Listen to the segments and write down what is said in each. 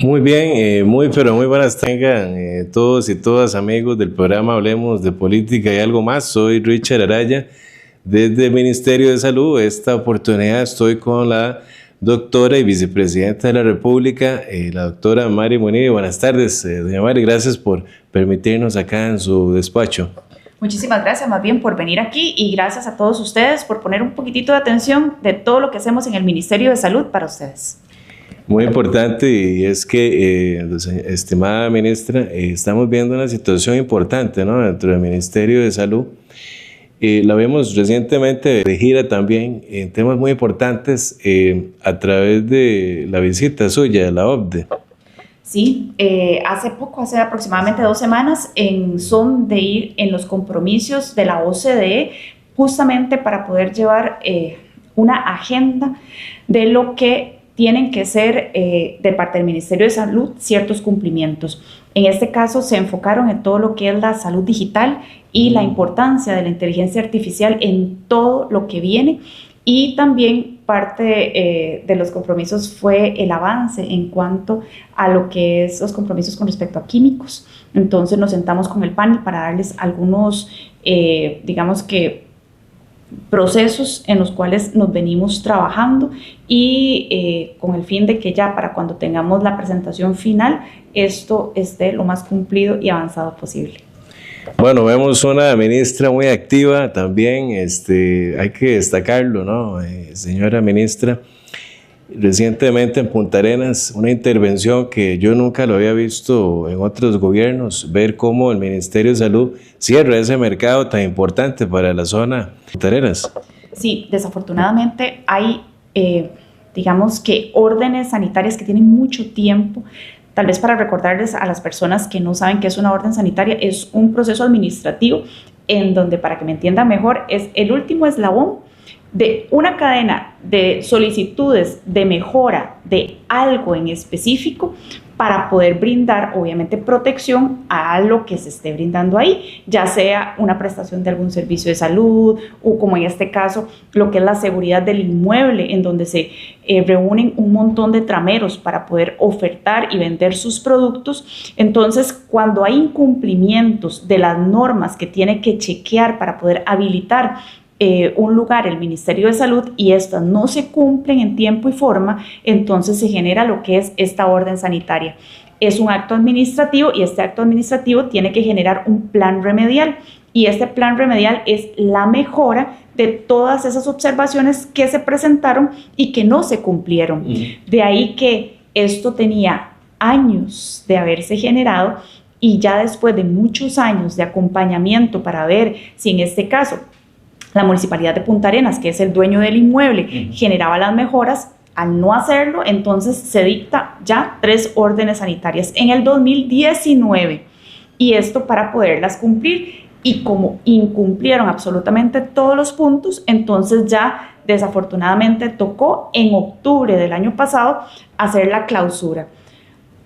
Muy bien, pero muy buenas tengan todos y todas amigos del programa Hablemos de Política y algo más. Soy Richard Araya desde el Ministerio de Salud. Esta oportunidad estoy con la doctora y vicepresidenta de la República, la doctora Mari Munive. Buenas tardes, doña Mari, gracias por permitirnos acá en su despacho. Muchísimas gracias más bien por venir aquí y gracias a todos ustedes por poner un poquitito de atención de todo lo que hacemos en el Ministerio de Salud para ustedes. Muy importante, y es que, estimada ministra, estamos viendo una situación importante, ¿no?, dentro del Ministerio de Salud. La vemos recientemente de gira también en temas muy importantes a través de la visita suya de la OCDE. Sí, hace aproximadamente 2 semanas, en son de ir en los compromisos de la OCDE, justamente para poder llevar una agenda de lo que tienen que ser de parte del Ministerio de Salud ciertos cumplimientos. En este caso se enfocaron en todo lo que es la salud digital y la importancia de la inteligencia artificial en todo lo que viene, y también parte de los compromisos fue el avance en cuanto a lo que es los compromisos con respecto a químicos. Entonces nos sentamos con el panel para darles algunos, digamos que, procesos en los cuales nos venimos trabajando y con el fin de que ya para cuando tengamos la presentación final esto esté lo más cumplido y avanzado posible. Bueno, vemos una ministra muy activa también, hay que destacarlo, ¿no? Señora ministra, recientemente en Punta Arenas, una intervención que yo nunca lo había visto en otros gobiernos, ver cómo el Ministerio de Salud cierra ese mercado tan importante para la zona de Punta Arenas. Sí, desafortunadamente hay, digamos que órdenes sanitarias que tienen mucho tiempo. Tal vez para recordarles a las personas que no saben qué es una orden sanitaria, es un proceso administrativo en donde, para que me entiendan mejor, es el último eslabón de una cadena de solicitudes de mejora de algo en específico para poder brindar, obviamente, protección a lo que se esté brindando ahí, ya sea una prestación de algún servicio de salud o, como en este caso, lo que es la seguridad del inmueble, en donde se reúnen un montón de trameros para poder ofertar y vender sus productos. Entonces, cuando hay incumplimientos de las normas que tiene que chequear para poder habilitar un lugar, el Ministerio de Salud, y estas no se cumplen en tiempo y forma, entonces se genera lo que es esta orden sanitaria. Es un acto administrativo y este acto administrativo tiene que generar un plan remedial, y este plan remedial es la mejora de todas esas observaciones que se presentaron y que no se cumplieron. De ahí que esto tenía años de haberse generado, y ya después de muchos años de acompañamiento para ver si en este caso la Municipalidad de Punta Arenas, que es el dueño del inmueble, generaba las mejoras. Al no hacerlo, entonces se dicta ya 3 órdenes sanitarias en el 2019, y esto para poderlas cumplir, y como incumplieron absolutamente todos los puntos, entonces ya desafortunadamente tocó en octubre del año pasado hacer la clausura.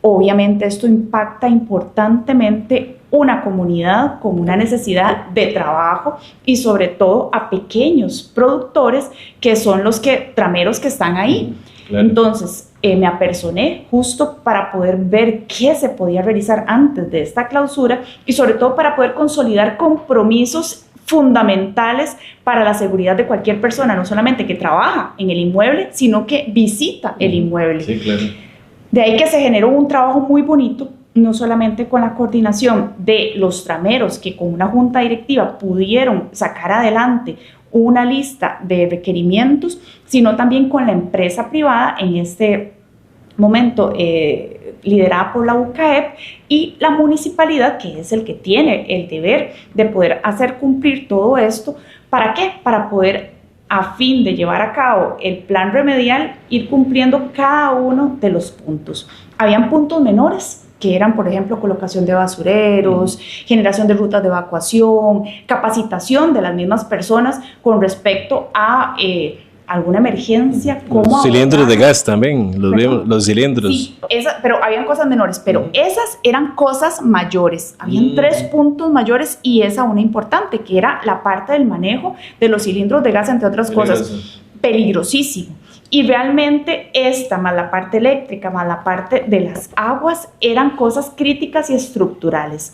Obviamente esto impacta importantemente una comunidad con una necesidad de trabajo, y sobre todo a pequeños productores que son los trameros que están ahí. Claro. Entonces me apersoné justo para poder ver qué se podía realizar antes de esta clausura, y sobre todo para poder consolidar compromisos fundamentales para la seguridad de cualquier persona, no solamente que trabaja en el inmueble, sino que visita el inmueble. Sí, claro. De ahí que se generó un trabajo muy bonito, no solamente con la coordinación de los trameros, que con una junta directiva pudieron sacar adelante una lista de requerimientos, sino también con la empresa privada, en este momento liderada por la UCAEP, y la municipalidad, que es el que tiene el deber de poder hacer cumplir todo esto. ¿Para qué? Para poder, a fin de llevar a cabo el plan remedial, ir cumpliendo cada uno de los puntos. Habían puntos menores, que eran, por ejemplo, colocación de basureros, generación de rutas de evacuación, capacitación de las mismas personas con respecto a alguna emergencia. Los cilindros de gas también, los cilindros. Sí, pero habían cosas menores, pero esas eran cosas mayores. Habían 3 puntos mayores, y esa una importante, que era la parte del manejo de los cilindros de gas, entre otras cosas. Peligrosísimo. Y realmente esta, más la parte eléctrica, más la parte de las aguas, eran cosas críticas y estructurales.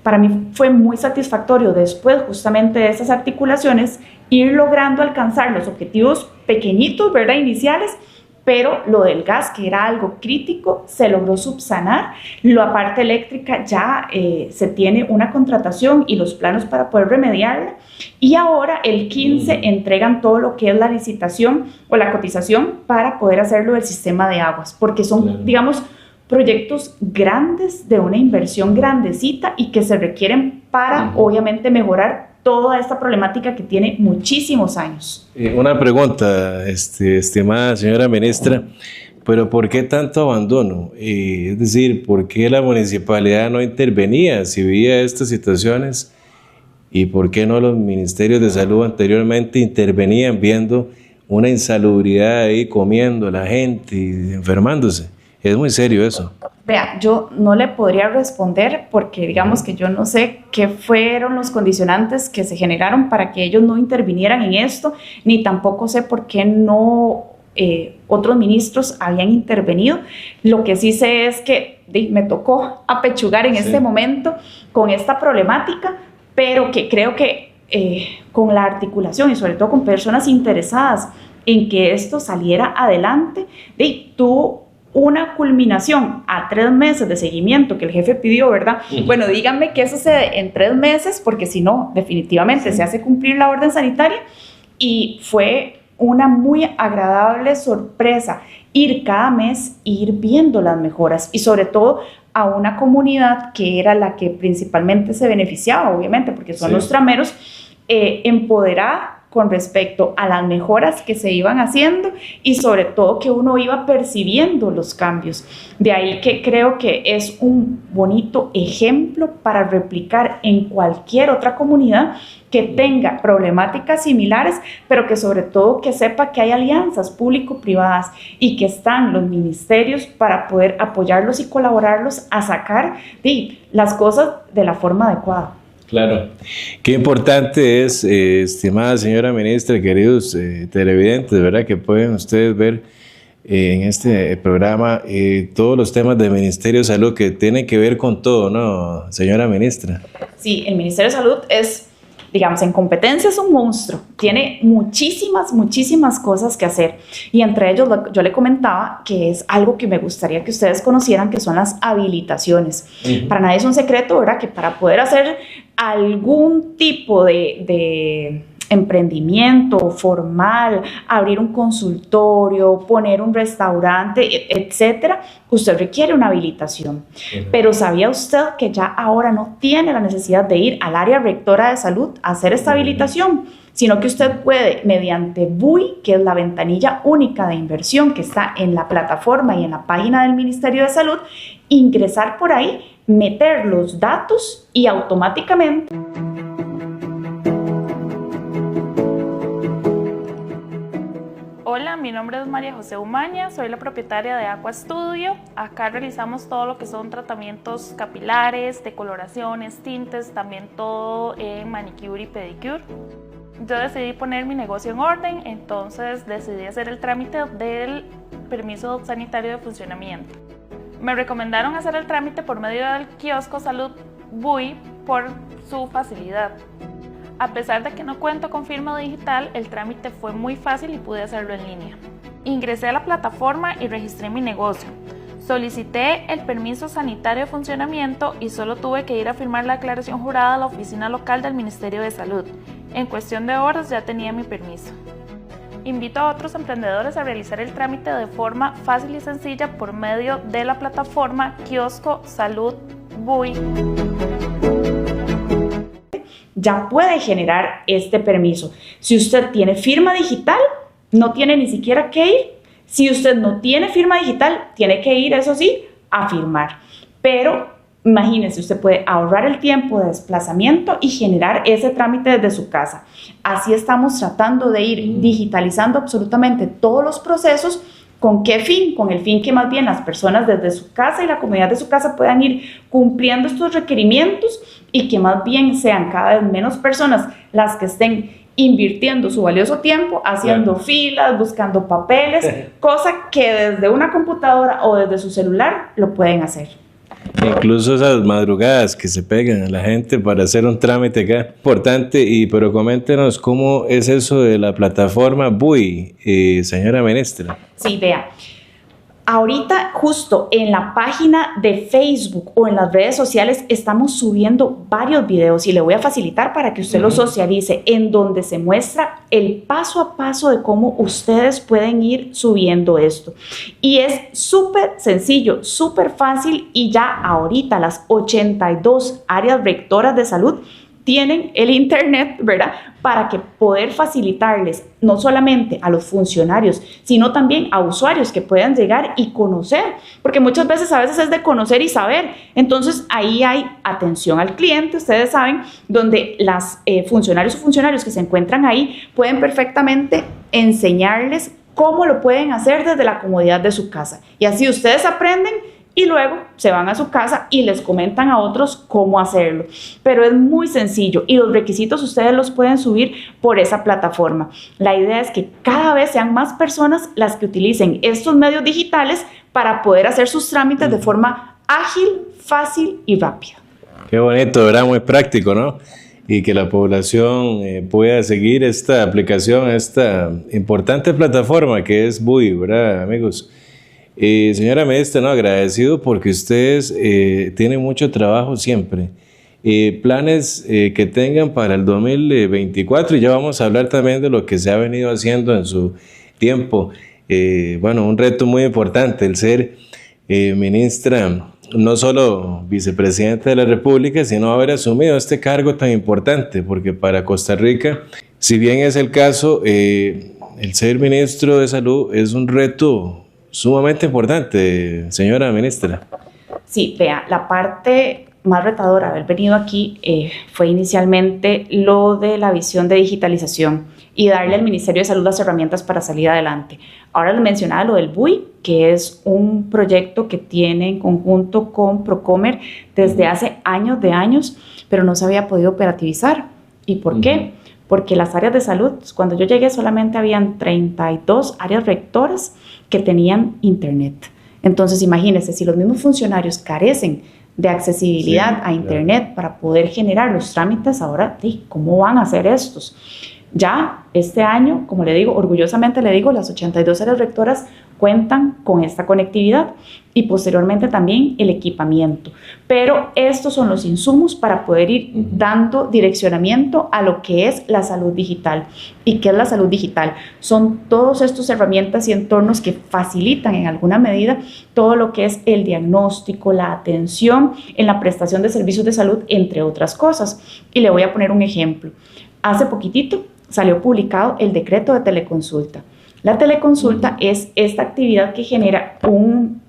Para mí fue muy satisfactorio después justamente de esas articulaciones ir logrando alcanzar los objetivos pequeñitos, ¿verdad?, iniciales, pero lo del gas, que era algo crítico, se logró subsanar. La parte eléctrica ya se tiene una contratación y los planos para poder remediarla, y ahora el 15 entregan todo lo que es la licitación o la cotización para poder hacerlo del sistema de aguas, porque son, digamos, proyectos grandes de una inversión grandecita y que se requieren para, obviamente, mejorar toda esta problemática que tiene muchísimos años. Una pregunta, estimada señora ministra, pero ¿por qué tanto abandono? Es decir, ¿por qué la municipalidad no intervenía si veía estas situaciones? ¿Y por qué no los ministerios de salud anteriormente intervenían viendo una insalubridad ahí, comiendo la gente y enfermándose? Es muy serio eso. Vea, yo no le podría responder porque digamos que yo no sé qué fueron los condicionantes que se generaron para que ellos no intervinieran en esto, ni tampoco sé por qué no otros ministros habían intervenido. Lo que sí sé es que me tocó apechugar en este momento con esta problemática, pero que creo que con la articulación y sobre todo con personas interesadas en que esto saliera adelante, tuvo una culminación a 3 meses de seguimiento que el jefe pidió, ¿verdad? Bueno, díganme que eso se dé en 3 meses, porque si no, definitivamente se hace cumplir la orden sanitaria, y fue una muy agradable sorpresa ir cada mes, ir viendo las mejoras, y sobre todo a una comunidad que era la que principalmente se beneficiaba, obviamente, porque son los trameros, empoderada con respecto a las mejoras que se iban haciendo y sobre todo que uno iba percibiendo los cambios. De ahí que creo que es un bonito ejemplo para replicar en cualquier otra comunidad que tenga problemáticas similares, pero que sobre todo que sepa que hay alianzas público-privadas y que están los ministerios para poder apoyarlos y colaborarlos a sacar las cosas de la forma adecuada. Claro. Qué importante es, estimada señora ministra, queridos televidentes, ¿verdad?, que pueden ustedes ver en este programa todos los temas del Ministerio de Salud que tienen que ver con todo, ¿no, señora ministra? Sí, el Ministerio de Salud es, digamos, en competencia es un monstruo, tiene muchísimas cosas que hacer, y entre ellos yo le comentaba que es algo que me gustaría que ustedes conocieran, que son las habilitaciones. Para nadie es un secreto, ¿verdad?, que para poder hacer algún tipo de emprendimiento formal, abrir un consultorio, poner un restaurante, etcétera, usted requiere una habilitación. Pero ¿sabía usted que ya ahora no tiene la necesidad de ir al área rectora de salud a hacer esta habilitación? Sino que usted puede, mediante BUI, que es la ventanilla única de inversión que está en la plataforma y en la página del Ministerio de Salud, ingresar por ahí, meter los datos y automáticamente... Hola, mi nombre es María José Umaña, soy la propietaria de Aqua Studio. Acá realizamos todo lo que son tratamientos capilares, decoloraciones, tintes, también todo en manicure y pedicure. Yo decidí poner mi negocio en orden, entonces decidí hacer el trámite del permiso sanitario de funcionamiento. Me recomendaron hacer el trámite por medio del kiosco Salud BUI por su facilidad. A pesar de que no cuento con firma digital, el trámite fue muy fácil y pude hacerlo en línea. Ingresé a la plataforma y registré mi negocio. Solicité el permiso sanitario de funcionamiento y solo tuve que ir a firmar la declaración jurada a la oficina local del Ministerio de Salud. En cuestión de horas ya tenía mi permiso. Invito a otros emprendedores a realizar el trámite de forma fácil y sencilla por medio de la plataforma Kiosco Salud BUI. Ya puede generar este permiso. Si usted tiene firma digital, no tiene ni siquiera que ir. Si usted no tiene firma digital, tiene que ir, eso sí, a firmar. Pero imagínese, usted puede ahorrar el tiempo de desplazamiento y generar ese trámite desde su casa. Así estamos tratando de ir digitalizando absolutamente todos los procesos. ¿Con qué fin? Con el fin que más bien las personas desde su casa y la comunidad de su casa puedan ir cumpliendo estos requerimientos y que más bien sean cada vez menos personas las que estén invirtiendo su valioso tiempo, haciendo filas, buscando papeles, cosa que desde una computadora o desde su celular lo pueden hacer. Incluso esas madrugadas que se pegan a la gente para hacer un trámite acá, importante, pero coméntenos cómo es eso de la plataforma BUI, señora ministra. Sí, vea. Ahorita justo en la página de Facebook o en las redes sociales estamos subiendo varios videos y le voy a facilitar para que usted los socialice, en donde se muestra el paso a paso de cómo ustedes pueden ir subiendo esto. Y es súper sencillo, súper fácil, y ya ahorita las 82 áreas rectoras de salud tienen el internet, ¿verdad? Para que poder facilitarles no solamente a los funcionarios, sino también a usuarios que puedan llegar y conocer, porque muchas veces a veces es de conocer y saber. Entonces ahí hay atención al cliente, ustedes saben, donde las funcionarios o funcionarios que se encuentran ahí pueden perfectamente enseñarles cómo lo pueden hacer desde la comodidad de su casa. Y así ustedes aprenden y luego se van a su casa y les comentan a otros cómo hacerlo. Pero es muy sencillo y los requisitos ustedes los pueden subir por esa plataforma. La idea es que cada vez sean más personas las que utilicen estos medios digitales para poder hacer sus trámites de forma ágil, fácil y rápida. Qué bonito, ¿verdad? Muy práctico, ¿no? Y que la población pueda seguir esta aplicación, esta importante plataforma que es BUI, ¿verdad, amigos? Señora ministra, no, agradecido porque ustedes tienen mucho trabajo siempre. Planes que tengan para el 2024, y ya vamos a hablar también de lo que se ha venido haciendo en su tiempo. Bueno, un reto muy importante el ser ministra, no solo vicepresidenta de la República, sino haber asumido este cargo tan importante, porque para Costa Rica, si bien es el caso, el ser ministro de Salud es un reto sumamente importante, señora ministra. Sí, vea, la parte más retadora de haber venido aquí fue inicialmente lo de la visión de digitalización y darle al Ministerio de Salud las herramientas para salir adelante. Ahora les mencionaba lo del BUI, que es un proyecto que tiene en conjunto con Procomer desde hace años, pero no se había podido operativizar. ¿Y por qué? Porque las áreas de salud, cuando yo llegué solamente habían 32 áreas rectoras que tenían internet. Entonces imagínense, si los mismos funcionarios carecen de accesibilidad a internet para poder generar los trámites, ahora, ¿cómo van a hacer estos? Ya este año, como le digo, orgullosamente le digo, las 82 áreas rectoras cuentan con esta conectividad y posteriormente también el equipamiento. Pero estos son los insumos para poder ir dando direccionamiento a lo que es la salud digital. ¿Y qué es la salud digital? Son todas estas herramientas y entornos que facilitan en alguna medida todo lo que es el diagnóstico, la atención en la prestación de servicios de salud, entre otras cosas. Y le voy a poner un ejemplo. Hace poquitito salió publicado el decreto de teleconsulta. La teleconsulta es esta actividad que genera un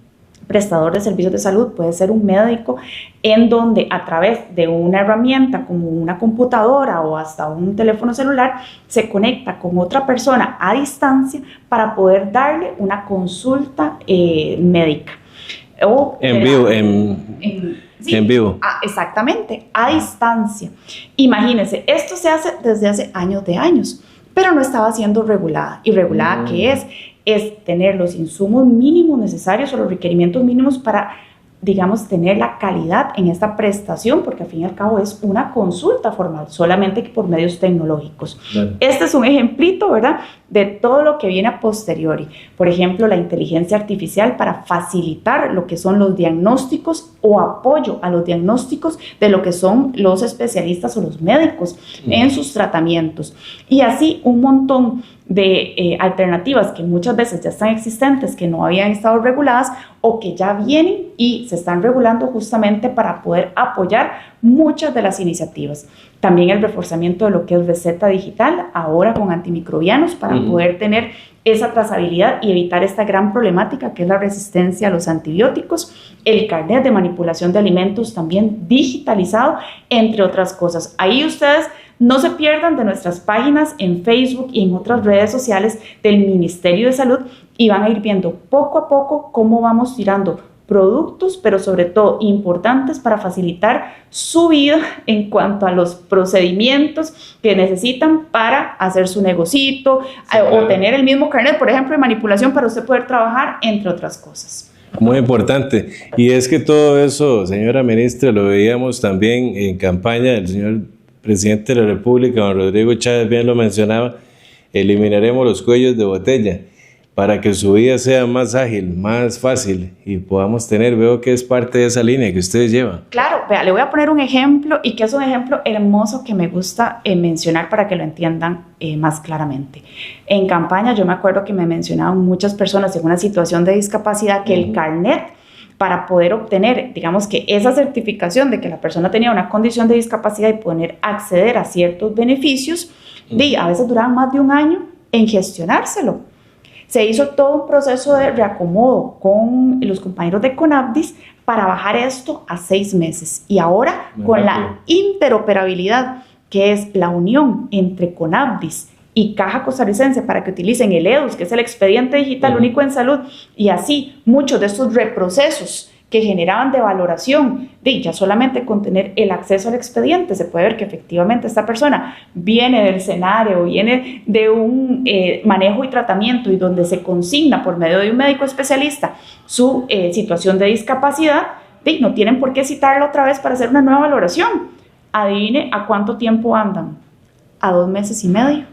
prestador de servicios de salud, puede ser un médico, en donde a través de una herramienta como una computadora o hasta un teléfono celular se conecta con otra persona a distancia para poder darle una consulta médica. O en vivo, sí, en vivo. Exactamente, a distancia. Imagínense, esto se hace desde hace años, pero no estaba siendo regulada. ¿Y regulada qué es? Es tener los insumos mínimos necesarios o los requerimientos mínimos para, digamos, tener la calidad en esta prestación, porque al fin y al cabo es una consulta formal, solamente que por medios tecnológicos. Claro. Este es un ejemplito, ¿verdad?, de todo lo que viene a posteriori. Por ejemplo, la inteligencia artificial para facilitar lo que son los diagnósticos o apoyo a los diagnósticos de lo que son los especialistas o los médicos en sus tratamientos. Y así un montón de alternativas que muchas veces ya están existentes, que no habían estado reguladas o que ya vienen y se están regulando justamente para poder apoyar muchas de las iniciativas. También el reforzamiento de lo que es receta digital, ahora con antimicrobianos, para poder tener esa trazabilidad y evitar esta gran problemática que es la resistencia a los antibióticos, el carnet de manipulación de alimentos también digitalizado, entre otras cosas. Ahí ustedes no se pierdan de nuestras páginas en Facebook y en otras redes sociales del Ministerio de Salud y van a ir viendo poco a poco cómo vamos tirando productos, pero sobre todo importantes para facilitar su vida en cuanto a los procedimientos que necesitan para hacer su negocito, o tener el mismo carnet, por ejemplo, de manipulación para usted poder trabajar, entre otras cosas. Muy importante. Y es que todo eso, señora ministra, lo veíamos también en campaña del señor presidente de la República, don Rodrigo Chávez, bien lo mencionaba, eliminaremos los cuellos de botella para que su vida sea más ágil, más fácil y podamos tener, veo que es parte de esa línea que ustedes llevan. Claro, vea, le voy a poner un ejemplo y que es un ejemplo hermoso que me gusta mencionar para que lo entiendan más claramente. En campaña yo me acuerdo que me mencionaban muchas personas en una situación de discapacidad que el carnet para poder obtener, digamos que esa certificación de que la persona tenía una condición de discapacidad y poder acceder a ciertos beneficios, a veces duraban más de un año en gestionárselo. Se hizo todo un proceso de reacomodo con los compañeros de CONAPDIS para bajar esto a 6 meses. Y ahora, con la interoperabilidad, que es la unión entre CONAPDIS y Caja Costarricense para que utilicen el EDUS, que es el expediente digital único en salud, y así muchos de estos reprocesos que generaban de valoración, ya solamente con tener el acceso al expediente se puede ver que efectivamente esta persona viene del escenario, viene de un manejo y tratamiento y donde se consigna por medio de un médico especialista su situación de discapacidad, no tienen por qué citarlo otra vez para hacer una nueva valoración. Adivine a cuánto tiempo andan, a 2 meses y medio.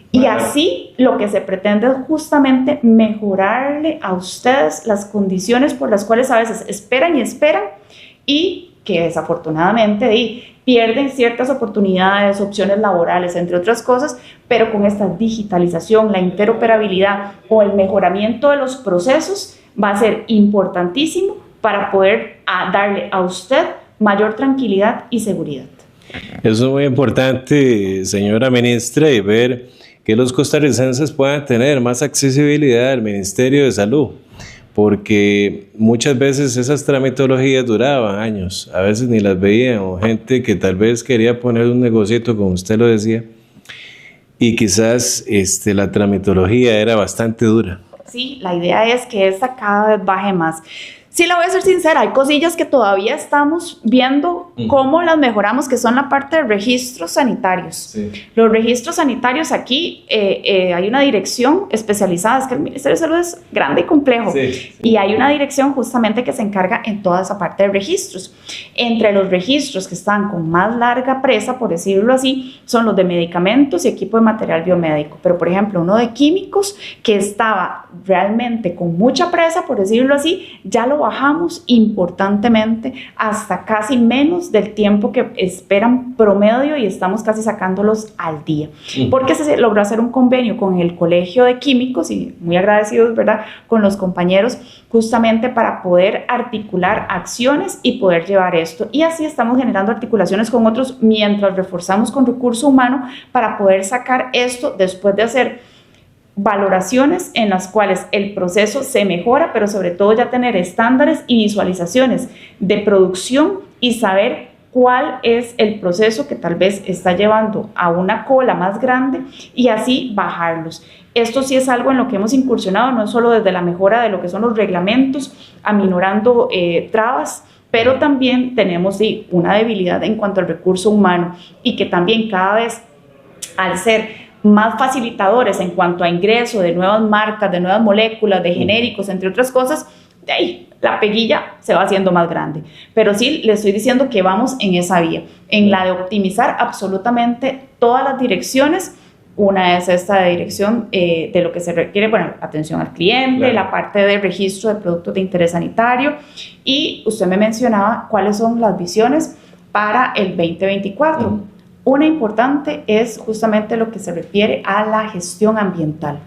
Y así lo que se pretende es justamente mejorarle a ustedes las condiciones por las cuales a veces esperan y que desafortunadamente pierden ciertas oportunidades, opciones laborales, entre otras cosas, pero con esta digitalización, la interoperabilidad o el mejoramiento de los procesos va a ser importantísimo para poder darle a usted mayor tranquilidad y seguridad. Eso es muy importante, señora ministra, y ver que los costarricenses puedan tener más accesibilidad al Ministerio de Salud, porque muchas veces esas tramitologías duraban años, a veces ni las veían, o gente que tal vez quería poner un negocito, como usted lo decía, y quizás la tramitología era bastante dura. Sí, la idea es que esta cada vez baje más. Sí, la voy a ser sincera, hay cosillas que todavía estamos viendo cómo las mejoramos, que son la parte de registros sanitarios. Sí. Los registros sanitarios aquí, hay una dirección especializada, es que el Ministerio de Salud es grande y complejo, y hay una dirección justamente que se encarga en toda esa parte de registros. Entre los registros que están con más larga presa, por decirlo así, son los de medicamentos y equipo de material biomédico, pero por ejemplo uno de químicos que estaba realmente con mucha presa, por decirlo así, ya lo bajamos importantemente hasta casi menos del tiempo que esperan promedio y estamos casi sacándolos al día. Porque se logró hacer un convenio con el Colegio de Químicos y muy agradecidos, ¿verdad?, con los compañeros justamente para poder articular acciones y poder llevar esto. Y así estamos generando articulaciones con otros mientras reforzamos con recurso humano para poder sacar esto después de hacer valoraciones en las cuales el proceso se mejora, pero sobre todo ya tener estándares y visualizaciones de producción y saber cuál es el proceso que tal vez está llevando a una cola más grande y así bajarlos. Esto sí es algo en lo que hemos incursionado, no solo desde la mejora de lo que son los reglamentos, aminorando trabas, pero también tenemos una debilidad en cuanto al recurso humano y que también cada vez al ser más facilitadores en cuanto a ingreso de nuevas marcas, de nuevas moléculas, de genéricos, entre otras cosas, la peguilla se va haciendo más grande. Pero sí, le estoy diciendo que vamos en esa vía, en la de optimizar absolutamente todas las direcciones. Una es esta dirección de lo que se requiere, bueno, atención al cliente, claro, la parte de registro de productos de interés sanitario, y usted me mencionaba cuáles son las visiones para el 2024. Una importante es justamente lo que se refiere a la gestión ambiental.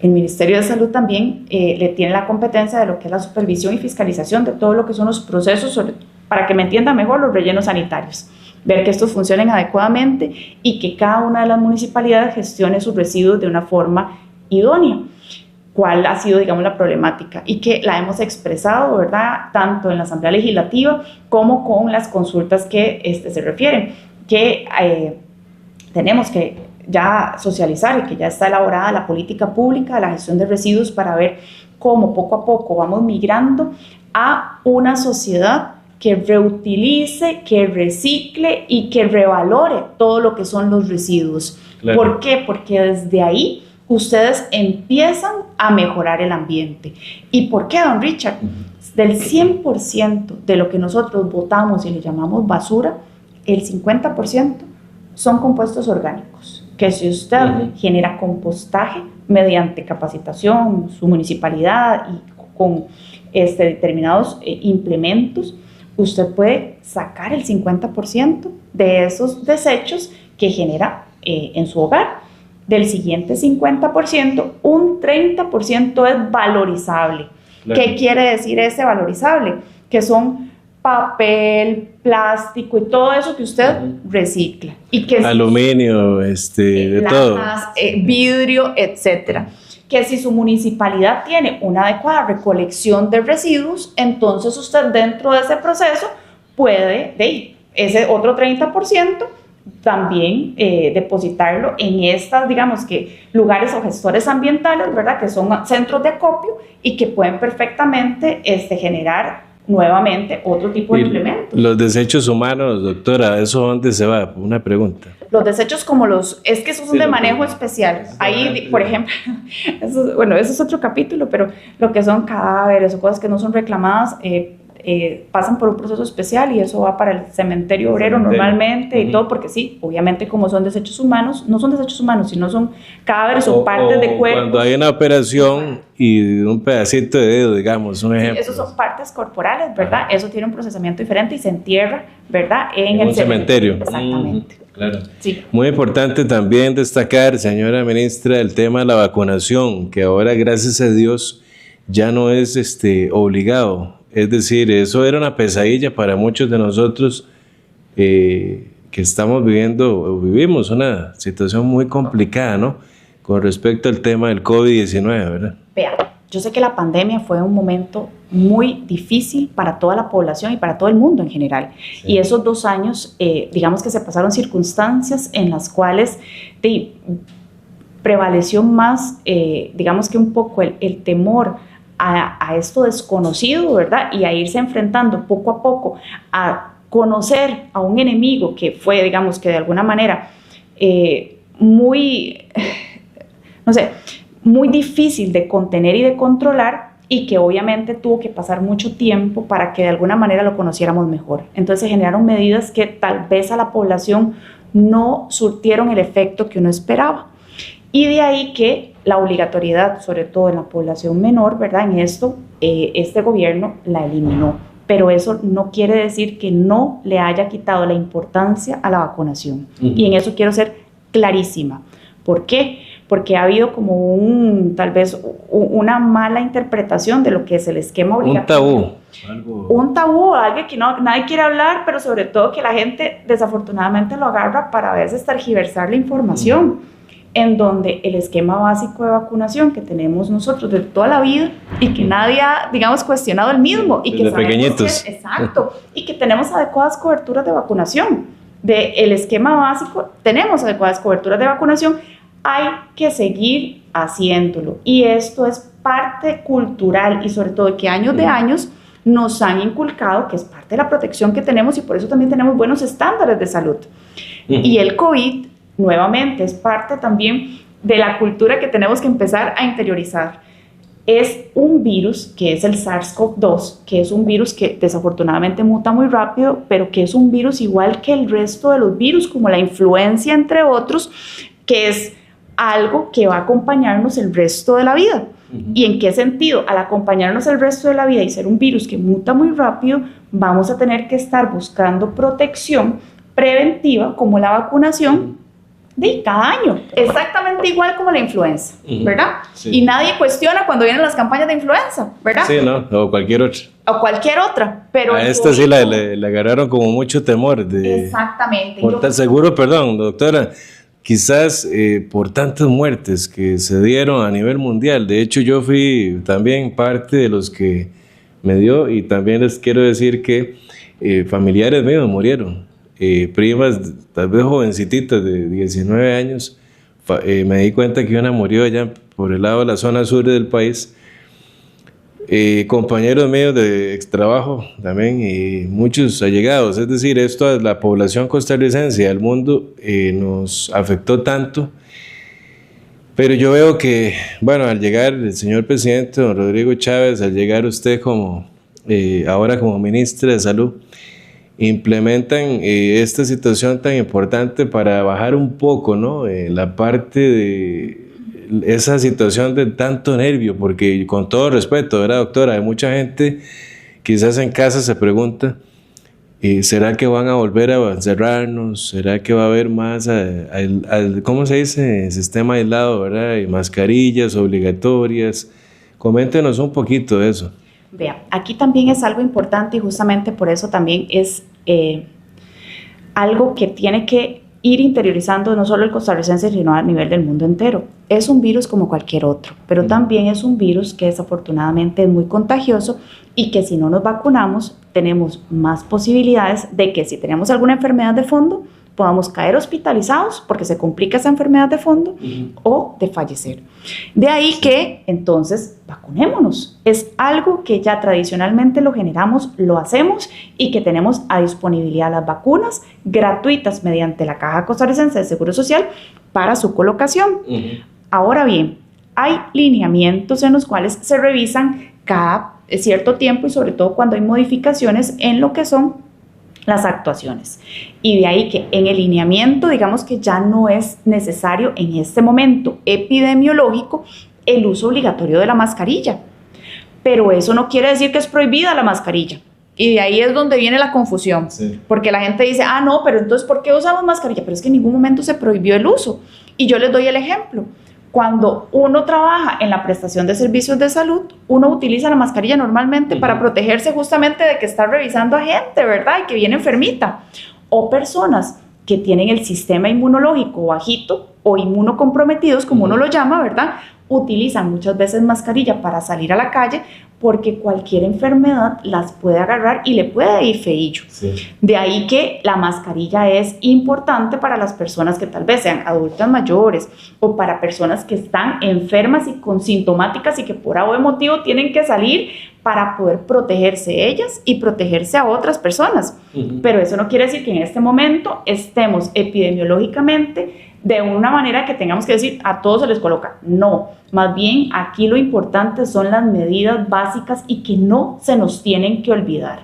El Ministerio de Salud también le tiene la competencia de lo que es la supervisión y fiscalización de todo lo que son los procesos, para que me entiendan mejor, los rellenos sanitarios. Ver que estos funcionen adecuadamente y que cada una de las municipalidades gestione sus residuos de una forma idónea. ¿Cuál ha sido, digamos, la problemática? Y que la hemos expresado, ¿verdad?, tanto en la Asamblea Legislativa como con las consultas que se refieren, que tenemos que ya socializar y que ya está elaborada la política pública de la gestión de residuos para ver cómo poco a poco vamos migrando a una sociedad que reutilice, que recicle y que revalore todo lo que son los residuos. Claro. ¿Por qué? Porque desde ahí ustedes empiezan a mejorar el ambiente. ¿Y por qué, don Richard? Del 100% de lo que nosotros botamos y le llamamos basura, el 50% son compuestos orgánicos, que si usted genera compostaje mediante capacitación, su municipalidad y con determinados implementos, usted puede sacar el 50% de esos desechos que genera en su hogar. Del siguiente 50%, un 30% es valorizable. Claro. ¿Qué quiere decir ese valorizable? Que son papel, plástico y todo eso que usted recicla. Y que aluminio, de todo. Vidrio, etcétera. Que si su municipalidad tiene una adecuada recolección de residuos, entonces usted dentro de ese proceso puede, ese otro 30%, también depositarlo en estas, digamos que lugares o gestores ambientales, ¿verdad? Que son centros de acopio y que pueden perfectamente generar nuevamente otro tipo de implementos. Los desechos humanos, doctora, ¿eso dónde se va? Una pregunta. Los desechos como es que esos son de manejo especial. Ahí, por ejemplo, eso es otro capítulo, pero lo que son cadáveres o cosas que no son reclamadas, pasan por un proceso especial y eso va para el cementerio obrero normalmente y todo, porque sí, obviamente como son desechos humanos, no son desechos humanos, sino son cadáveres o partes de cuerpos. Cuando hay una operación y un pedacito de dedo, digamos, un ejemplo. Sí, esos son partes corporales, ¿verdad? Eso tiene un procesamiento diferente y se entierra, ¿verdad? En el cementerio. Exactamente. Claro. Sí. Muy importante también destacar, señora ministra, el tema de la vacunación, que ahora, gracias a Dios, ya no es obligado. Es decir, eso era una pesadilla para muchos de nosotros que estamos viviendo o vivimos una situación muy complicada, ¿no? Con respecto al tema del COVID-19, ¿verdad? Vea, yo sé que la pandemia fue un momento muy difícil para toda la población y para todo el mundo en general. Sí. Y esos 2 años, digamos que se pasaron circunstancias en las cuales prevaleció más, digamos que un poco el temor a esto desconocido, ¿verdad? Y a irse enfrentando poco a poco a conocer a un enemigo que fue, digamos que de alguna manera, muy difícil de contener y de controlar, y que obviamente tuvo que pasar mucho tiempo para que de alguna manera lo conociéramos mejor. Entonces se generaron medidas que tal vez a la población no surtieron el efecto que uno esperaba. Y de ahí que la obligatoriedad, sobre todo en la población menor, ¿verdad? En esto, este gobierno la eliminó. Pero eso no quiere decir que no le haya quitado la importancia a la vacunación. Y en eso quiero ser clarísima. ¿Por qué? Porque ha habido como tal vez una mala interpretación de lo que es el esquema obligatorio. Un tabú, algo que nadie quiere hablar, pero sobre todo que la gente desafortunadamente lo agarra para a veces tergiversar la información. En donde el esquema básico de vacunación que tenemos nosotros de toda la vida y que nadie ha, digamos, cuestionado el mismo y que pequeñitos. Exacto, y que tenemos adecuadas coberturas de vacunación. El esquema básico tenemos adecuadas coberturas de vacunación, hay que seguir haciéndolo. Y esto es parte cultural y sobre todo que años de años nos han inculcado que es parte de la protección que tenemos y por eso también tenemos buenos estándares de salud. Y el COVID nuevamente es parte también de la cultura que tenemos que empezar a interiorizar. Es un virus que es el SARS-CoV-2, que es un virus que desafortunadamente muta muy rápido, pero que es un virus igual que el resto de los virus, como la influencia, entre otros, que es algo que va a acompañarnos el resto de la vida. ¿Y en qué sentido? Al acompañarnos el resto de la vida y ser un virus que muta muy rápido, vamos a tener que estar buscando protección preventiva como la vacunación de cada año, exactamente igual como la influenza, ¿verdad? Sí. Y nadie cuestiona cuando vienen las campañas de influenza, ¿verdad? Sí, ¿no? O cualquier otra. O cualquier otra, pero... A esta sí la agarraron como mucho temor. Exactamente. Por tan seguro, perdón, doctora, quizás por tantas muertes que se dieron a nivel mundial. De hecho, yo fui también parte de los que me dio, y también les quiero decir que familiares míos murieron. Primas, tal vez jovencititas de 19 años, me di cuenta que una murió allá por el lado de la zona sur del país, compañeros míos de extrabajo también y muchos allegados. Es decir, esto a la población costarricense y al mundo nos afectó tanto. Pero yo veo que, bueno, al llegar el señor presidente, don Rodrigo Chávez, al llegar usted ahora como ministra de Salud, implementan esta situación tan importante para bajar un poco, ¿no? La parte de esa situación de tanto nervio, porque con todo respeto, ¿verdad, doctora? Hay mucha gente, quizás en casa se pregunta, ¿será que van a volver a encerrarnos? ¿Será que va a haber más, ¿cómo se dice? Sistema aislado, ¿verdad? Y mascarillas obligatorias. Coméntenos un poquito de eso. Vea, aquí también es algo importante y justamente por eso también es algo que tiene que ir interiorizando no solo el costarricense, sino a nivel del mundo entero. Es un virus como cualquier otro, pero también es un virus que desafortunadamente es muy contagioso y que si no nos vacunamos tenemos más posibilidades de que si tenemos alguna enfermedad de fondo podamos caer hospitalizados porque se complica esa enfermedad de fondo o de fallecer. De ahí que entonces vacunémonos. Es algo que ya tradicionalmente lo generamos, lo hacemos y que tenemos a disponibilidad las vacunas gratuitas mediante la Caja Costarricense de Seguro Social para su colocación. Ahora bien, hay lineamientos en los cuales se revisan cada cierto tiempo y sobre todo cuando hay modificaciones en lo que son las actuaciones. Y de ahí que en el lineamiento, digamos que ya no es necesario en este momento epidemiológico el uso obligatorio de la mascarilla. Pero eso no quiere decir que es prohibida la mascarilla. Y de ahí es donde viene la confusión. Sí. Porque la gente dice, no, pero entonces ¿por qué usamos mascarilla? Pero es que en ningún momento se prohibió el uso. Y yo les doy el ejemplo. Cuando uno trabaja en la prestación de servicios de salud, uno utiliza la mascarilla normalmente para protegerse justamente de que está revisando a gente, ¿verdad? Y que viene enfermita. O personas que tienen el sistema inmunológico bajito o inmunocomprometidos, como uno lo llama, ¿verdad? Utilizan muchas veces mascarilla para salir a la calle porque cualquier enfermedad las puede agarrar y le puede ir feillo. Sí. De ahí que la mascarilla es importante para las personas que tal vez sean adultas mayores o para personas que están enfermas y con sintomáticas y que por algún motivo tienen que salir para poder protegerse ellas y protegerse a otras personas. Pero eso no quiere decir que en este momento estemos epidemiológicamente de una manera que tengamos que decir a todos se les coloca. No, más bien aquí lo importante son las medidas básicas y que no se nos tienen que olvidar.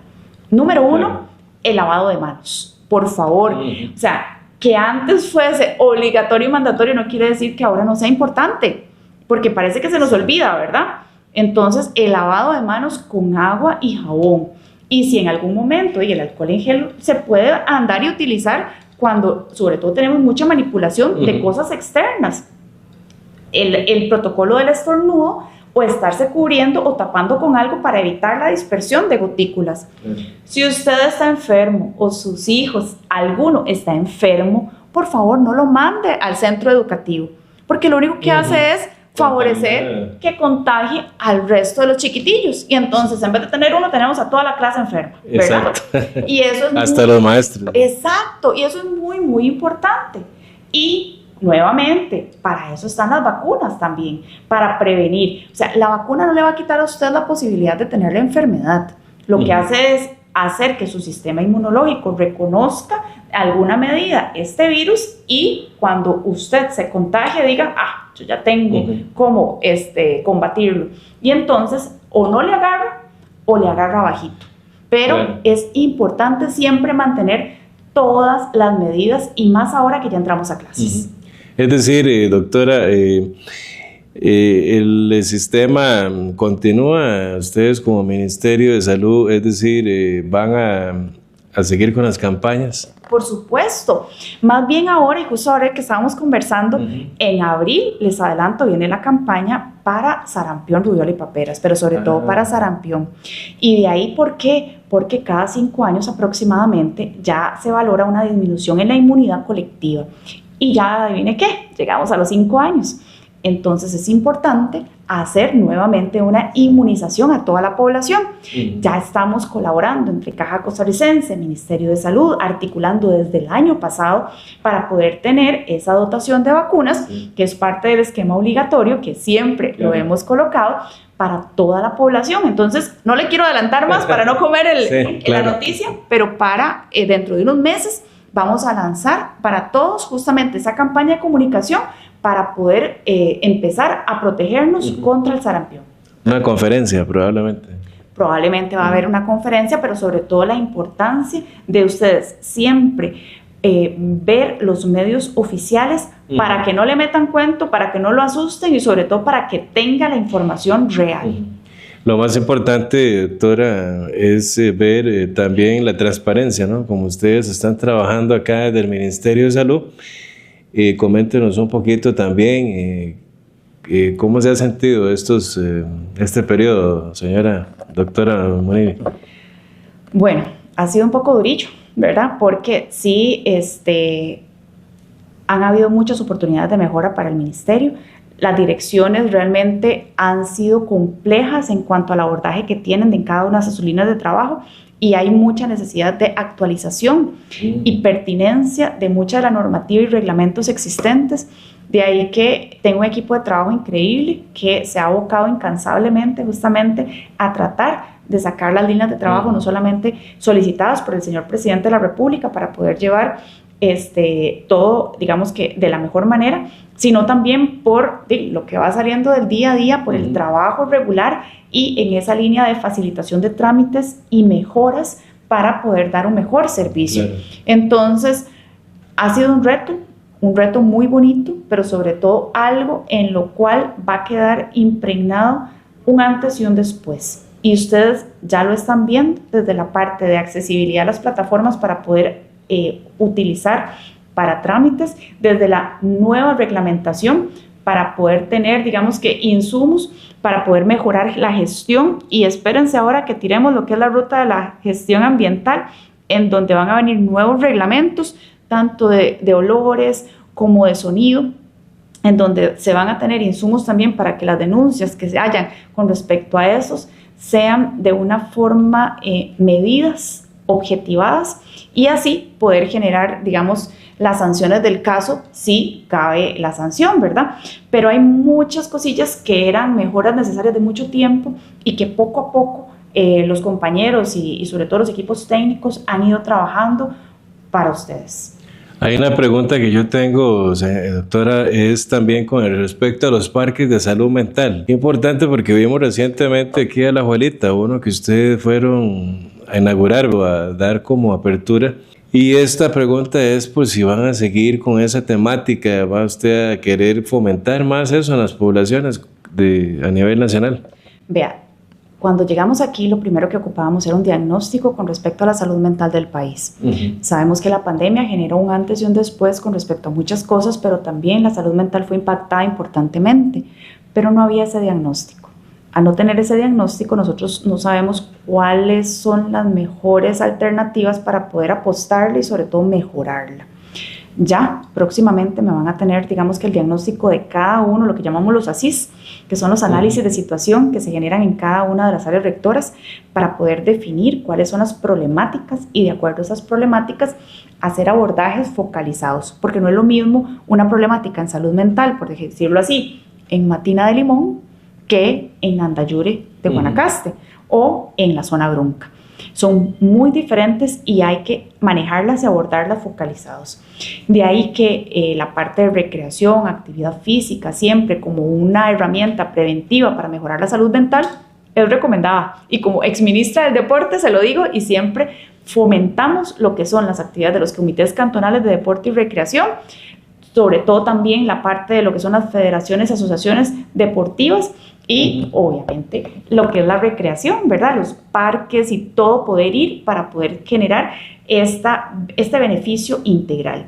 Número 1, el lavado de manos. Por favor, o sea, que antes fuese obligatorio y mandatorio no quiere decir que ahora no sea importante, porque parece que se nos olvida, ¿verdad? Entonces, el lavado de manos con agua y jabón. Y si en algún momento y el alcohol en gel se puede andar y utilizar cuando sobre todo tenemos mucha manipulación de cosas externas. El protocolo del estornudo o estarse cubriendo o tapando con algo para evitar la dispersión de gotículas. Si usted está enfermo o sus hijos, alguno está enfermo, por favor no lo mande al centro educativo, porque lo único que hace es favorecer que contagie al resto de los chiquitillos y entonces en vez de tener uno tenemos a toda la clase enferma, ¿verdad? Exacto. Y eso es hasta los maestros. Exacto, y eso es muy muy importante. Y nuevamente, para eso están las vacunas también, para prevenir. O sea, la vacuna no le va a quitar a usted la posibilidad de tener la enfermedad. Lo que hace es hacer que su sistema inmunológico reconozca alguna medida este virus y cuando usted se contagie diga, yo ya tengo cómo combatirlo. Y entonces o no le agarra o le agarra bajito. Pero es importante siempre mantener todas las medidas y más ahora que ya entramos a clases. Es decir, doctora, el sistema continúa, ustedes como Ministerio de Salud, es decir, van a seguir con las campañas. Por supuesto, más bien ahora y justo ahora que estábamos conversando, en abril, les adelanto, viene la campaña para sarampión, rubiola y paperas, pero sobre todo para sarampión. Y de ahí, ¿por qué? Porque cada 5 años aproximadamente ya se valora una disminución en la inmunidad colectiva. Y ya adivine qué, llegamos a los 5 años. Entonces es importante a hacer nuevamente una inmunización a toda la población. Ya estamos colaborando entre Caja Costarricense, Ministerio de Salud, articulando desde el año pasado para poder tener esa dotación de vacunas, que es parte del esquema obligatorio que siempre lo hemos colocado para toda la población. Entonces, no le quiero adelantar más para no comer la noticia, pero para dentro de unos meses vamos a lanzar para todos justamente esa campaña de comunicación para poder empezar a protegernos contra el sarampión. Una conferencia probablemente. Probablemente va a haber una conferencia, pero sobre todo la importancia de ustedes siempre ver los medios oficiales para que no le metan cuento, para que no lo asusten y sobre todo para que tenga la información real. Lo más importante, doctora, es ver también la transparencia, ¿no? Como ustedes están trabajando acá desde el Ministerio de Salud. Coméntenos un poquito también cómo se ha sentido este periodo, señora doctora Munivi. Bueno, ha sido un poco durillo, ¿verdad? Porque sí, han habido muchas oportunidades de mejora para el ministerio. Las direcciones realmente han sido complejas en cuanto al abordaje que tienen en cada una de sus líneas de trabajo y hay mucha necesidad de actualización y pertinencia de mucha de la normativa y reglamentos existentes. De ahí que tengo un equipo de trabajo increíble que se ha abocado incansablemente justamente a tratar de sacar las líneas de trabajo, no solamente solicitadas por el señor presidente de la República para poder llevar todo, digamos que de la mejor manera, sino también por lo que va saliendo del día a día, por el trabajo regular y en esa línea de facilitación de trámites y mejoras para poder dar un mejor servicio. Claro. Entonces, ha sido un reto muy bonito, pero sobre todo algo en lo cual va a quedar impregnado un antes y un después. Y ustedes ya lo están viendo desde la parte de accesibilidad a las plataformas para poder utilizar para trámites, desde la nueva reglamentación para poder tener, digamos que, insumos para poder mejorar la gestión. Y espérense ahora que tiremos lo que es la ruta de la gestión ambiental, en donde van a venir nuevos reglamentos, tanto de olores como de sonido, en donde se van a tener insumos también para que las denuncias que se hayan con respecto a esos sean de una forma medidas, objetivadas, y así poder generar, digamos, las sanciones del caso si cabe la sanción, ¿verdad? Pero hay muchas cosillas que eran mejoras necesarias de mucho tiempo y que poco a poco los compañeros y sobre todo los equipos técnicos han ido trabajando para ustedes. Hay una pregunta que yo tengo, doctora, es también con respecto a los parques de salud mental. Qué importante, porque vimos recientemente aquí a La Juelita, uno que ustedes fueron a inaugurar o a dar como apertura. Y esta pregunta es por si van a seguir con esa temática, ¿va usted a querer fomentar más eso en las poblaciones a nivel nacional? Vea, cuando llegamos aquí, lo primero que ocupábamos era un diagnóstico con respecto a la salud mental del país. Sabemos que la pandemia generó un antes y un después con respecto a muchas cosas, pero también la salud mental fue impactada importantemente, pero no había ese diagnóstico. Al no tener ese diagnóstico, nosotros no sabemos cuáles son las mejores alternativas para poder apostarle y sobre todo mejorarla. Ya próximamente me van a tener, digamos que el diagnóstico de cada uno, lo que llamamos los ASIS, que son los análisis de situación que se generan en cada una de las áreas rectoras para poder definir cuáles son las problemáticas y de acuerdo a esas problemáticas hacer abordajes focalizados, porque no es lo mismo una problemática en salud mental, por decirlo así, en Matina de Limón que en Andayure de Guanacaste o en la zona Brunca. Son muy diferentes y hay que manejarlas y abordarlas focalizados. De ahí que la parte de recreación, actividad física, siempre como una herramienta preventiva para mejorar la salud mental, es recomendada. Y como exministra del deporte se lo digo y siempre fomentamos lo que son las actividades de los comités cantonales de deporte y recreación, sobre todo también la parte de lo que son las federaciones y asociaciones deportivas y obviamente lo que es la recreación, ¿verdad? Los parques y todo, poder ir para poder generar este beneficio integral.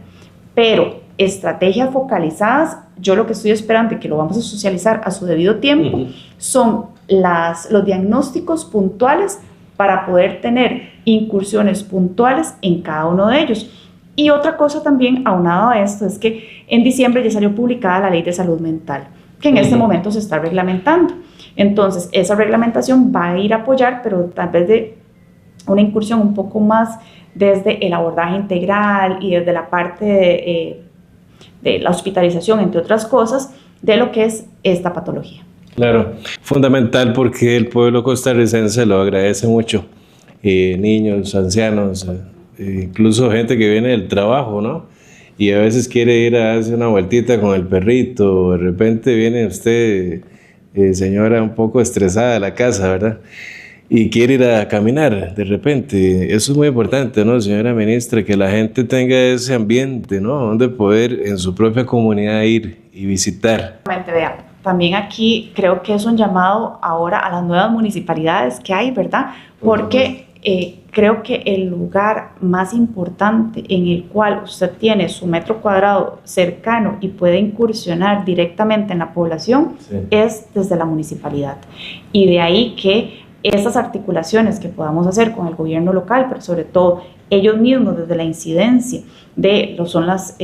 Pero estrategias focalizadas, yo lo que estoy esperando y que lo vamos a socializar a su debido tiempo, son los diagnósticos puntuales para poder tener incursiones puntuales en cada uno de ellos. Y otra cosa también aunado a esto es que en diciembre ya salió publicada la Ley de Salud Mental, que en este momento se está reglamentando. Entonces, esa reglamentación va a ir a apoyar, pero tal vez de una incursión un poco más desde el abordaje integral y desde la parte de la hospitalización, entre otras cosas, de lo que es esta patología. Claro, fundamental porque el pueblo costarricense lo agradece mucho. Niños, ancianos, incluso gente que viene del trabajo, ¿no? Y a veces quiere ir a hacer una vueltita con el perrito, de repente viene usted, señora, un poco estresada de la casa, ¿verdad? Y quiere ir a caminar de repente. Eso es muy importante, ¿no, señora ministra? Que la gente tenga ese ambiente, ¿no? Donde poder en su propia comunidad ir y visitar. Vea, también aquí creo que es un llamado ahora a las nuevas municipalidades que hay, ¿verdad? Porque creo que el lugar más importante en el cual usted tiene su metro cuadrado cercano y puede incursionar directamente en la población es desde la municipalidad. Y de ahí que esas articulaciones que podamos hacer con el gobierno local, pero sobre todo ellos mismos desde la incidencia de son las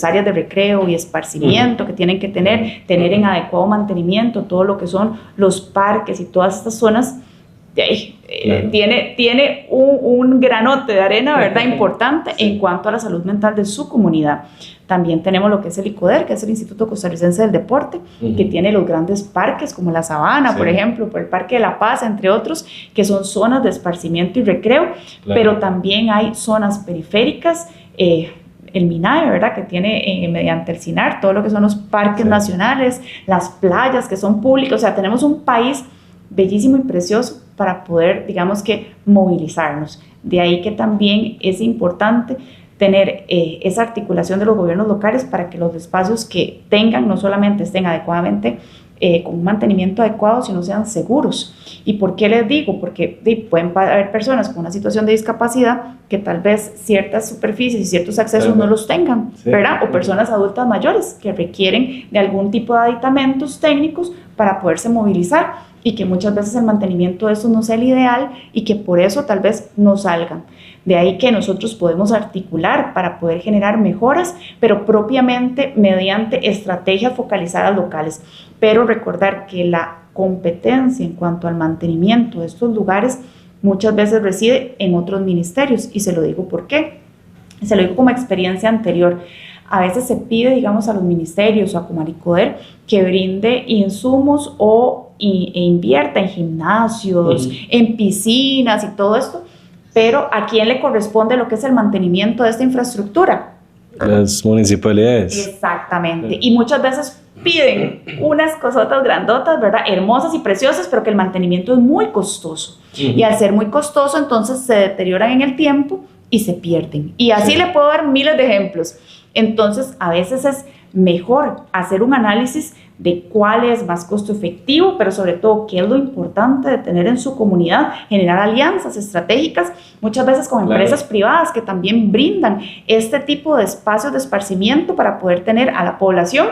áreas de recreo y esparcimiento que tienen que tener en adecuado mantenimiento, todo lo que son los parques y todas estas zonas, tiene un granote de arena, ¿verdad? Importante en cuanto a la salud mental de su comunidad. También tenemos lo que es el ICODER, que es el Instituto Costarricense del Deporte, que tiene los grandes parques como La Sabana, por ejemplo, por el Parque de La Paz, entre otros, que son zonas de esparcimiento y recreo, pero también hay zonas periféricas, el MINAE, ¿verdad? Que tiene mediante el SINAR todo lo que son los parques nacionales, las playas que son públicas, o sea, tenemos un país bellísimo y precioso para poder, digamos que, movilizarnos. De ahí que también es importante tener esa articulación de los gobiernos locales para que los espacios que tengan no solamente estén adecuadamente con un mantenimiento adecuado, sino sean seguros. ¿Y por qué les digo? Porque pueden haber personas con una situación de discapacidad que tal vez ciertas superficies y ciertos accesos no los tengan, ¿verdad? O personas adultas mayores que requieren de algún tipo de aditamentos técnicos para poderse movilizar y que muchas veces el mantenimiento de eso no sea el ideal y que por eso tal vez no salgan. De ahí que nosotros podemos articular para poder generar mejoras, pero propiamente mediante estrategias focalizadas locales. Pero recordar que la competencia en cuanto al mantenimiento de estos lugares muchas veces reside en otros ministerios, y se lo digo por qué. Se lo digo como experiencia anterior. A veces se pide, digamos, a los ministerios o a Comaricoder que brinde insumos e invierta en gimnasios, en piscinas y todo esto, pero ¿a quién le corresponde lo que es el mantenimiento de esta infraestructura? Las municipalidades. Exactamente. Y muchas veces piden unas cosotas grandotas, ¿verdad? Hermosas y preciosas, pero que el mantenimiento es muy costoso. Y al ser muy costoso, entonces se deterioran en el tiempo y se pierden. Y así le puedo dar miles de ejemplos. Entonces, a veces es mejor hacer un análisis de cuál es más costo efectivo, pero sobre todo qué es lo importante de tener en su comunidad, generar alianzas estratégicas, muchas veces con empresas privadas que también brindan este tipo de espacios de esparcimiento para poder tener a la población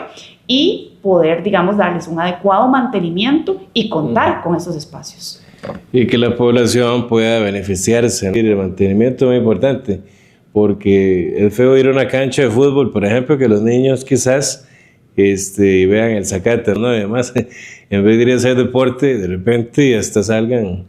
y poder, digamos, darles un adecuado mantenimiento y contar con esos espacios. Y que la población pueda beneficiarse. El mantenimiento es muy importante, porque es feo ir a una cancha de fútbol, por ejemplo, que los niños quizás vean el zacate, ¿no? Además, en vez de ir a hacer deporte, de repente hasta salgan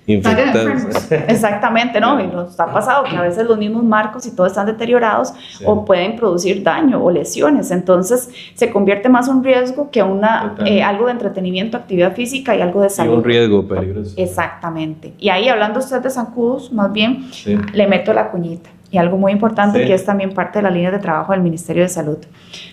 infectados. Exactamente, ¿no? Y nos ha pasado que a veces los mismos marcos y todo están deteriorados o pueden producir daño o lesiones. Entonces, se convierte más un riesgo que algo de entretenimiento, actividad física y algo de salud. Y un riesgo peligroso. Exactamente. Y ahí, hablando usted de zancudos, más bien, le meto la cuñita. Y algo muy importante que es también parte de la línea de trabajo del Ministerio de Salud.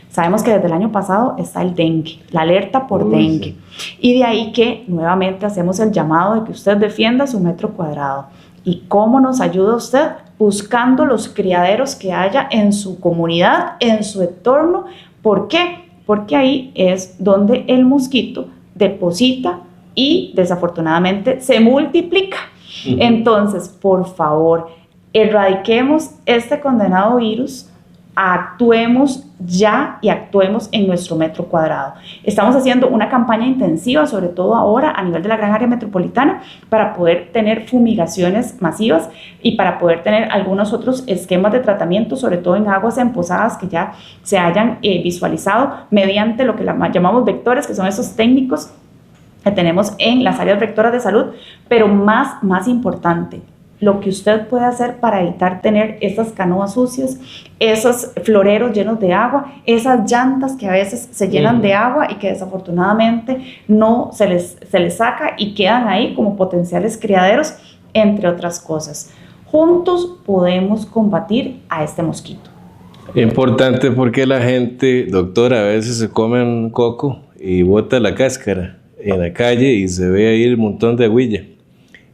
Sabemos que desde el año pasado está el dengue, la alerta por dengue. Y de ahí que nuevamente hacemos el llamado de que usted defienda su metro cuadrado. ¿Y cómo nos ayuda usted? Buscando los criaderos que haya en su comunidad, en su entorno. ¿Por qué? Porque ahí es donde el mosquito deposita y desafortunadamente se multiplica. Entonces, por favor, erradiquemos este condenado virus actuemos ya y actuemos en nuestro metro cuadrado. Estamos haciendo una campaña intensiva, sobre todo ahora a nivel de la gran área metropolitana, para poder tener fumigaciones masivas y para poder tener algunos otros esquemas de tratamiento, sobre todo en aguas empozadas que ya se hayan visualizado mediante lo que llamamos vectores, que son esos técnicos que tenemos en las áreas rectoras de salud, pero más importante, lo que usted puede hacer para evitar tener esas canoas sucias, esos floreros llenos de agua, esas llantas que a veces se llenan de agua y que desafortunadamente no se les saca y quedan ahí como potenciales criaderos, entre otras cosas. Juntos podemos combatir a este mosquito. Importante porque la gente, doctora, a veces se come un coco y bota la cáscara en la calle y se ve ahí el montón de agüilla.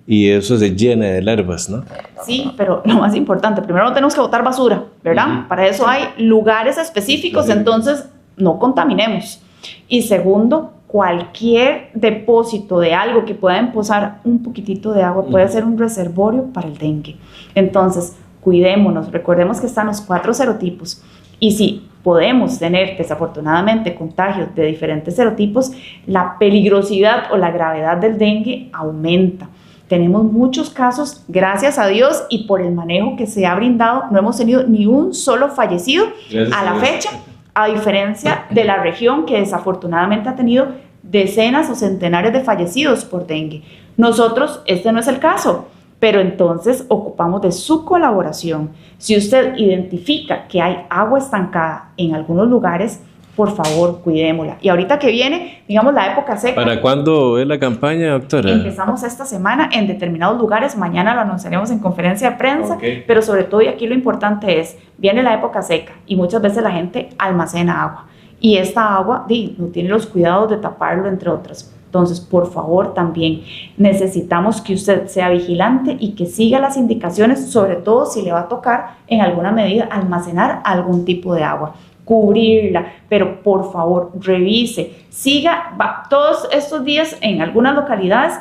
Y eso se llena de larvas, ¿no? Sí, pero lo más importante, primero no tenemos que botar basura, ¿verdad? Para eso hay lugares específicos, entonces no contaminemos. Y segundo, cualquier depósito de algo que pueda empozar un poquitito de agua puede ser un reservorio para el dengue. Entonces, cuidémonos, recordemos que están los 4 serotipos. Y si podemos tener desafortunadamente contagios de diferentes serotipos, la peligrosidad o la gravedad del dengue aumenta. Tenemos muchos casos, gracias a Dios, y por el manejo que se ha brindado, no hemos tenido ni un solo fallecido a la fecha, a diferencia de la región que desafortunadamente ha tenido decenas o centenares de fallecidos por dengue. Nosotros, este no es el caso, pero entonces ocupamos de su colaboración. Si usted identifica que hay agua estancada en algunos lugares, por favor, cuidémosla. Y ahorita que viene, digamos, la época seca. ¿Para cuándo es la campaña, doctora? Empezamos esta semana en determinados lugares, mañana lo anunciaremos en conferencia de prensa, pero sobre todo, y aquí lo importante es, viene la época seca y muchas veces la gente almacena agua. Y esta agua no tiene los cuidados de taparlo, entre otras. Entonces, por favor, también necesitamos que usted sea vigilante y que siga las indicaciones, sobre todo si le va a tocar en alguna medida almacenar algún tipo de agua. Cubrirla, pero por favor revise, siga, todos estos días en algunas localidades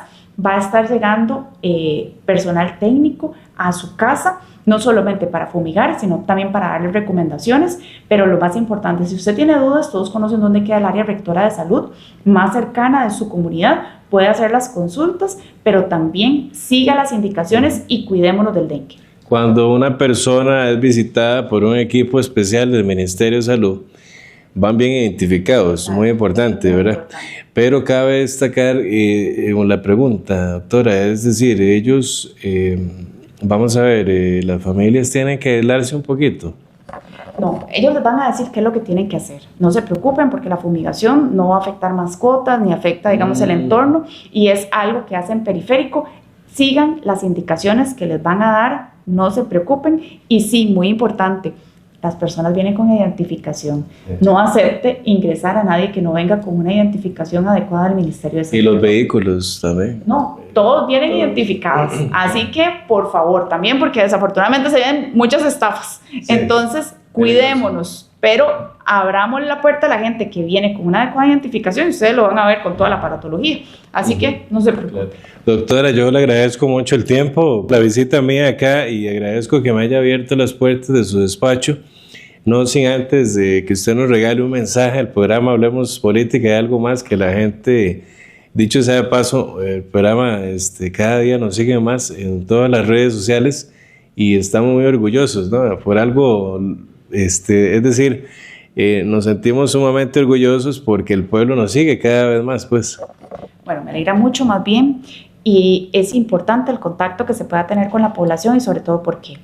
va a estar llegando personal técnico a su casa, no solamente para fumigar, sino también para darle recomendaciones, pero lo más importante, si usted tiene dudas, todos conocen dónde queda el área rectora de salud más cercana de su comunidad, puede hacer las consultas, pero también siga las indicaciones y cuidémonos del dengue. Cuando una persona es visitada por un equipo especial del Ministerio de Salud, van bien identificados, muy importante, ¿verdad? Pero cabe destacar la pregunta, doctora, es decir, ellos, vamos a ver, las familias tienen que aislarse un poquito. No, ellos les van a decir qué es lo que tienen que hacer. No se preocupen porque la fumigación no va a afectar mascotas ni afecta, digamos, el entorno y es algo que hacen periférico. Sigan las indicaciones que les van a dar, no se preocupen. Y sí, muy importante, las personas vienen con identificación. No acepte ingresar a nadie que no venga con una identificación adecuada del Ministerio de Salud. ¿Y los vehículos también? No, todos vienen identificados. Así que, por favor, también, porque desafortunadamente se ven muchas estafas. Sí. Entonces, cuidémonos. Pero abramos la puerta a la gente que viene con una adecuada identificación y ustedes lo van a ver con toda la aparatología. Así que no se preocupen. Doctora, yo le agradezco mucho el tiempo, la visita mía acá y agradezco que me haya abierto las puertas de su despacho. No sin antes de que usted nos regale un mensaje al programa Hablemos Política y algo más que la gente, dicho sea de paso, el programa cada día nos sigue más en todas las redes sociales y estamos muy orgullosos, ¿no? Por algo... es decir, nos sentimos sumamente orgullosos porque el pueblo nos sigue cada vez más, pues. Bueno, me alegra mucho más bien y es importante el contacto que se pueda tener con la población y sobre todo porque,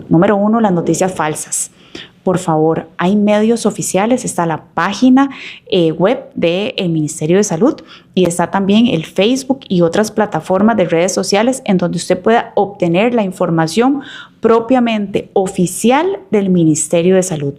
número 1, las noticias falsas. Por favor, hay medios oficiales, está la página web del Ministerio de Salud y está también el Facebook y otras plataformas de redes sociales en donde usted pueda obtener la información propiamente oficial del Ministerio de Salud.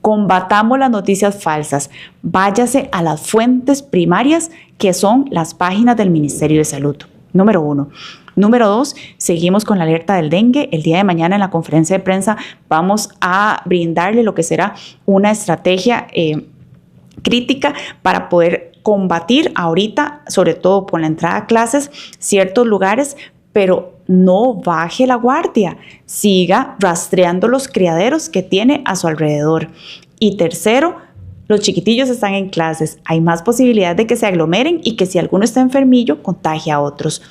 Combatamos las noticias falsas, váyase a las fuentes primarias que son las páginas del Ministerio de Salud, número 1. Número 2, seguimos con la alerta del dengue. El día de mañana en la conferencia de prensa vamos a brindarle lo que será una estrategia crítica para poder combatir ahorita, sobre todo por la entrada a clases, ciertos lugares, pero no baje la guardia, siga rastreando los criaderos que tiene a su alrededor. Y tercero, los chiquitillos están en clases, hay más posibilidad de que se aglomeren y que si alguno está enfermillo, contagie a otros.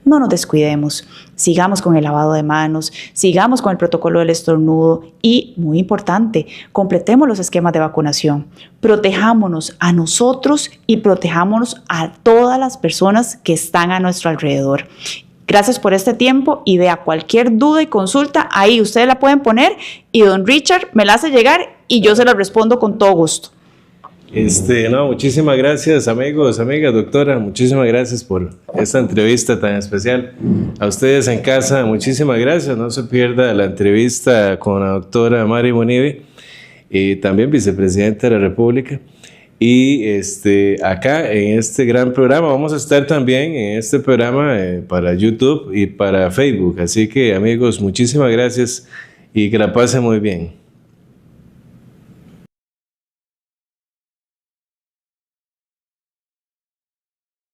No nos descuidemos, sigamos con el lavado de manos, sigamos con el protocolo del estornudo y, muy importante, completemos los esquemas de vacunación. Protejámonos a nosotros y protejámonos a todas las personas que están a nuestro alrededor. Gracias por este tiempo y vea cualquier duda y consulta, ahí ustedes la pueden poner y don Richard me la hace llegar y yo se la respondo con todo gusto. No, muchísimas gracias, amigos, amigas, doctora, muchísimas gracias por esta entrevista tan especial. A ustedes en casa, muchísimas gracias, no se pierda la entrevista con la doctora Mari Monive, y también vicepresidenta de la República. Y acá en este gran programa vamos a estar también en este programa para YouTube y para Facebook. Así que, amigos, muchísimas gracias y que la pasen muy bien.